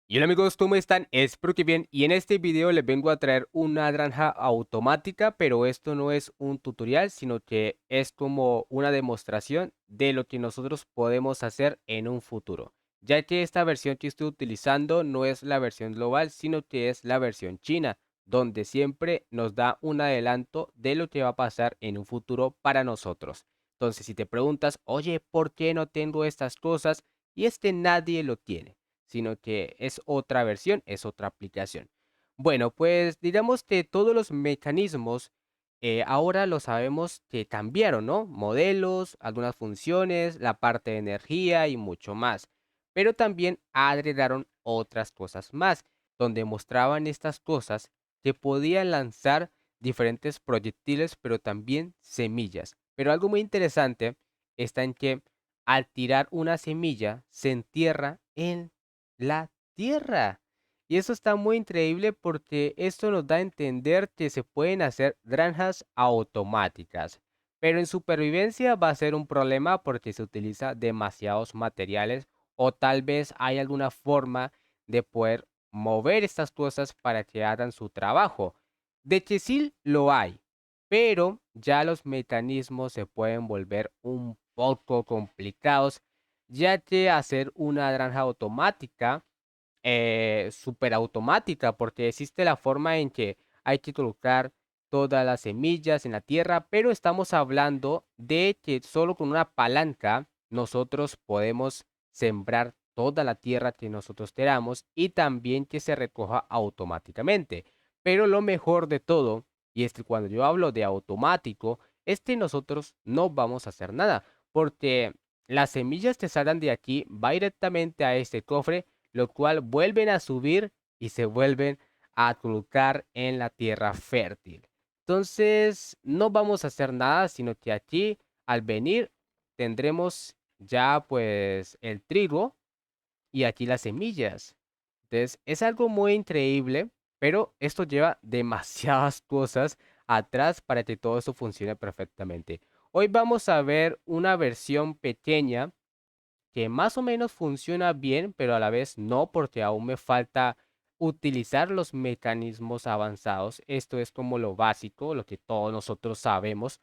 Y hola amigos, ¿cómo están? Espero que bien. Y en este video les vengo a traer una granja automática, pero esto no es un tutorial, sino que es como una demostración de lo que nosotros podemos hacer en un futuro. Ya que esta versión que estoy utilizando no es la versión global, sino que es la versión china, donde siempre nos da un adelanto de lo que va a pasar en un futuro para nosotros. Entonces, si te preguntas, oye, ¿por qué no tengo estas cosas? Y es que nadie lo tiene, sino que es otra versión, es otra aplicación. Bueno, pues digamos que todos los mecanismos ahora lo sabemos que cambiaron, ¿no? Modelos, algunas funciones, la parte de energía y mucho más. Pero también agregaron otras cosas más, donde mostraban estas cosas que podían lanzar diferentes proyectiles, pero también semillas. Pero algo muy interesante está en que al tirar una semilla se entierra en la tierra. Y eso está muy increíble porque esto nos da a entender que se pueden hacer granjas automáticas. Pero en supervivencia va a ser un problema porque se utiliza demasiados materiales o tal vez hay alguna forma de poder mover estas cosas para que hagan su trabajo. De que sí lo hay, pero ya los mecanismos se pueden volver un poco complicados, ya que hacer una granja automática, súper automática, porque existe la forma en que hay que colocar todas las semillas en la tierra, pero estamos hablando de que solo con una palanca nosotros podemos sembrar toda la tierra que nosotros queramos y también que se recoja automáticamente. Pero lo mejor de todo, y es que cuando yo hablo de automático, es que nosotros no vamos a hacer nada, porque las semillas que salgan de aquí va directamente a este cofre, lo cual vuelven a subir y se vuelven a colocar en la tierra fértil. Entonces, no vamos a hacer nada, sino que aquí, al venir, tendremos ya pues el trigo y aquí las semillas. Entonces, es algo muy increíble, pero esto lleva demasiadas cosas atrás para que todo esto funcione perfectamente. Hoy vamos a ver una versión pequeña que más o menos funciona bien, pero a la vez no, porque aún me falta utilizar los mecanismos avanzados. Esto es como lo básico, lo que todos nosotros sabemos,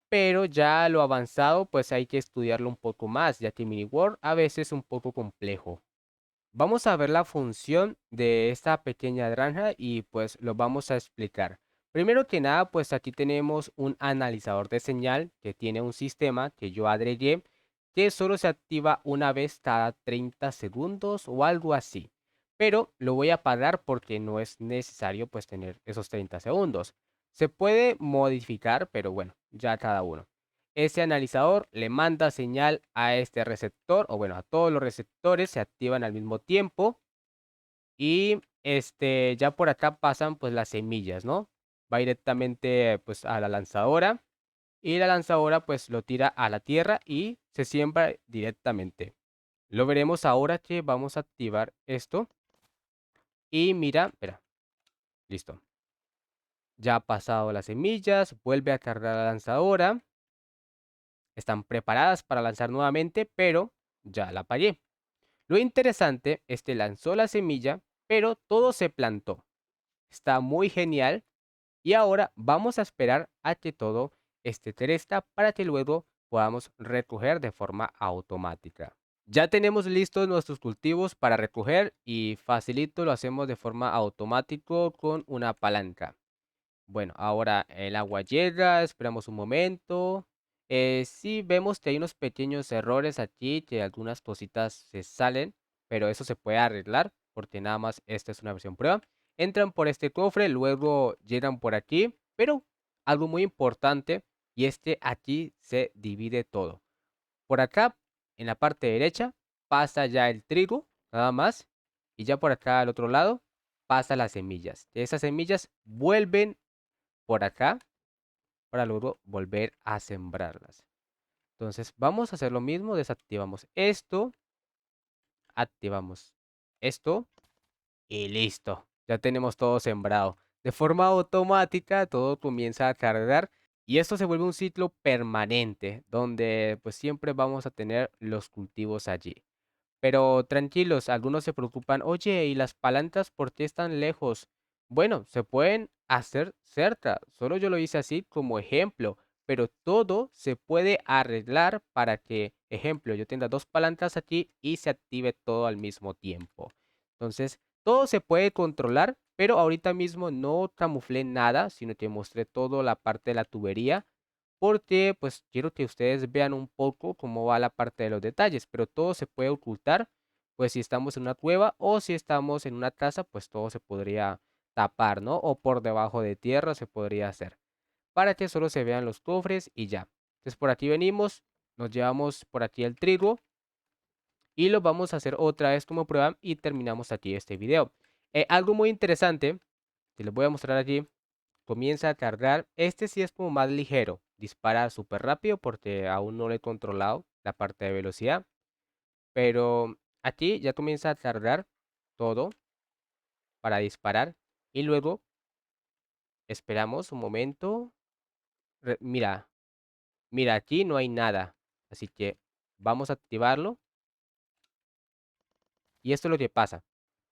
pero ya lo avanzado, pues hay que estudiarlo un poco más, ya que MiniWord a veces es un poco complejo. Vamos a ver la función de esta pequeña granja y pues lo vamos a explicar. Primero que nada, pues aquí tenemos un analizador de señal que tiene un sistema que yo agregué que solo se activa una vez cada 30 segundos o algo así. Pero lo voy a apagar porque no es necesario pues tener esos 30 segundos. Se puede modificar, pero bueno, ya cada uno. Ese analizador le manda señal a este receptor, o bueno, a todos los receptores se activan al mismo tiempo y ya por acá pasan pues las semillas, ¿no? Va directamente pues a la lanzadora y la lanzadora pues lo tira a la tierra y se siembra directamente. Lo veremos ahora que vamos a activar esto y mira, espera, listo. Ya ha pasado las semillas, vuelve a cargar la lanzadora, están preparadas para lanzar nuevamente, pero ya la apagué. Lo interesante es que lanzó la semilla, pero todo se plantó. Está muy genial y ahora vamos a esperar a que todo esté cresta para que luego podamos recoger de forma automática. Ya tenemos listos nuestros cultivos para recoger y facilito lo hacemos de forma automático con una palanca. Bueno, ahora el agua llega, esperamos un momento. Sí vemos que hay unos pequeños errores aquí, que algunas cositas se salen, pero eso se puede arreglar porque nada más esta es una versión prueba. Entran por este cofre, luego llegan por aquí, pero algo muy importante y es que aquí se divide todo. Por acá, en la parte derecha, pasa ya el trigo, nada más, y ya por acá al otro lado pasa las semillas. Esas semillas vuelven por acá para luego volver a sembrarlas. Entonces vamos a hacer lo mismo, desactivamos esto, activamos esto y listo. Ya tenemos todo sembrado. De forma automática todo comienza a cargar y esto se vuelve un ciclo permanente donde pues siempre vamos a tener los cultivos allí. Pero tranquilos, algunos se preocupan, oye, ¿y las palancas por qué están lejos? Bueno, se pueden hacer cerca, solo yo lo hice así como ejemplo, pero todo se puede arreglar para que, ejemplo, yo tenga dos palancas aquí y se active todo al mismo tiempo. Entonces, todo se puede controlar, pero ahorita mismo no camuflé nada, sino que mostré toda la parte de la tubería porque pues quiero que ustedes vean un poco cómo va la parte de los detalles, pero todo se puede ocultar, pues si estamos en una cueva o si estamos en una casa, pues todo se podría tapar, ¿no? O por debajo de tierra se podría hacer, para que solo se vean los cofres y ya. Entonces por aquí venimos, nos llevamos por aquí el trigo y lo vamos a hacer otra vez como prueba y terminamos aquí este video. Algo muy interesante, que les voy a mostrar aquí, comienza a cargar. Este sí es como más ligero, dispara súper rápido porque aún no le he controlado la parte de velocidad, pero aquí ya comienza a cargar todo para disparar y luego esperamos un momento. Mira, mira, aquí no hay nada, así que vamos a activarlo y esto es lo que pasa.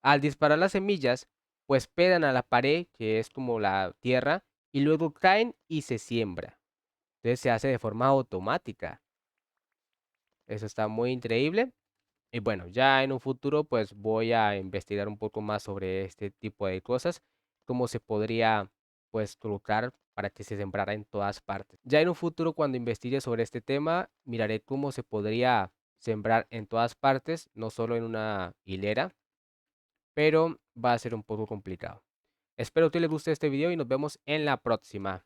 Al disparar las semillas, pues pegan a la pared, que es como la tierra, y luego caen y se siembra. Entonces se hace de forma automática. Eso está muy increíble. Y bueno, ya en un futuro pues voy a investigar un poco más sobre este tipo de cosas, cómo se podría pues colocar para que se sembrara en todas partes. Ya en un futuro cuando investigue sobre este tema, miraré cómo se podría sembrar en todas partes, no solo en una hilera, pero va a ser un poco complicado. Espero que les guste este video y nos vemos en la próxima.